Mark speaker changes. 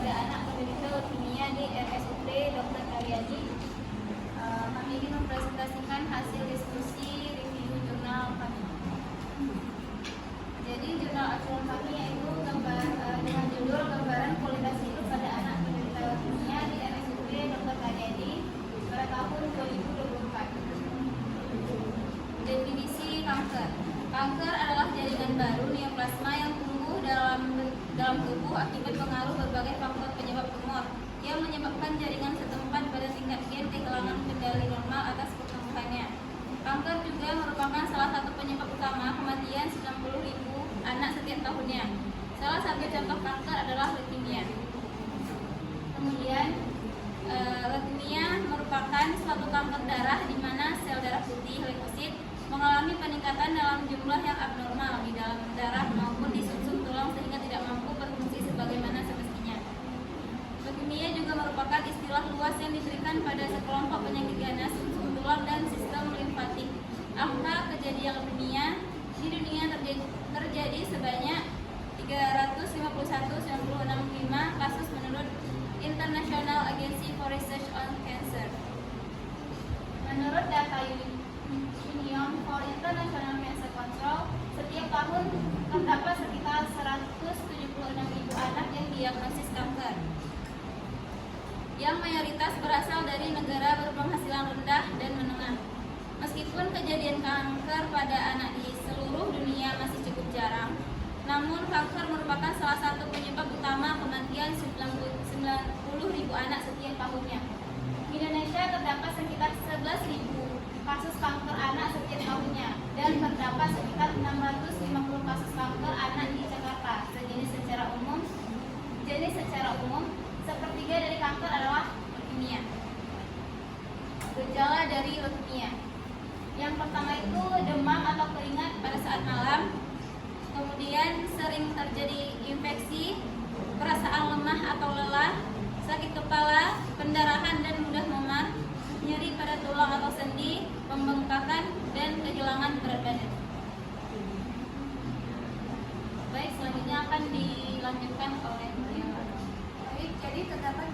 Speaker 1: pada anak penderita leukemia di RSUD Dr. Karyadi. Kami ingin mempresentasikan hasil diskusi review jurnal kami. Jadi jurnal acuan kami yaitu dengan judul Gambaran Kualitas Hidup pada Anak Penderita Leukemia di RSUD Dr. Karyadi pada tahun 2024. Definisi kanker. Kanker adalah jaringan baru neoplasma yang tumbuh dalam tubuh akibat pengaruh berbagai faktor penyebab tumor yang menyebabkan jaringan setempat pada tingkat gen kehilangan kendali normal atas pertumbuhannya. Kanker juga merupakan salah satu penyebab utama kematian 90.000 anak setiap tahunnya. Salah satu contoh kanker adalah leukemia. Kemudian leukemia merupakan suatu kanker darah di mana sel darah putih leukosit mengalami peningkatan dalam jumlah yang abnormal di dalam darah maupun di sumsum tulang sehingga tidak mampu berfungsi sebagaimana semestinya. Leukemia juga merupakan istilah luas yang diberikan pada sekelompok penyakit ganas sumsum tulang dan sistem limfatik. Angka kejadian leukemia di dunia terjadi sebanyak 351.965 kasus menurut International Agency for Research on Cancer. Menurut data Union for International Cancer Control, setiap tahun terdapat sekitar 176.000 anak yang diagnosis kanker, yang mayoritas berasal dari negara berpenghasilan rendah dan menengah. Meskipun kejadian kanker pada anak di seluruh dunia masih cukup jarang, namun kanker merupakan salah satu penyebab utama kematian 90.000 anak setiap tahunnya. Di Indonesia terdapat sekitar 11.000 kasus kanker anak setiap tahunnya dan terdapat sekitar 650 kasus kanker anak di Jakarta. Jenis secara umum, sepertiga dari kanker adalah leukemia. Gejala dari leukemia. Yang pertama itu demam atau keringat pada saat malam, kemudian sering terjadi infeksi, perasaan lemah atau lelah, sakit kepala, pendarahan dan mudah memar, nyeri pada tulang atau sendi, pembengkakan, dan kehilangan berat badan. Baik, selanjutnya akan dilanjutkan oleh beliau. Baik, jadi terdapat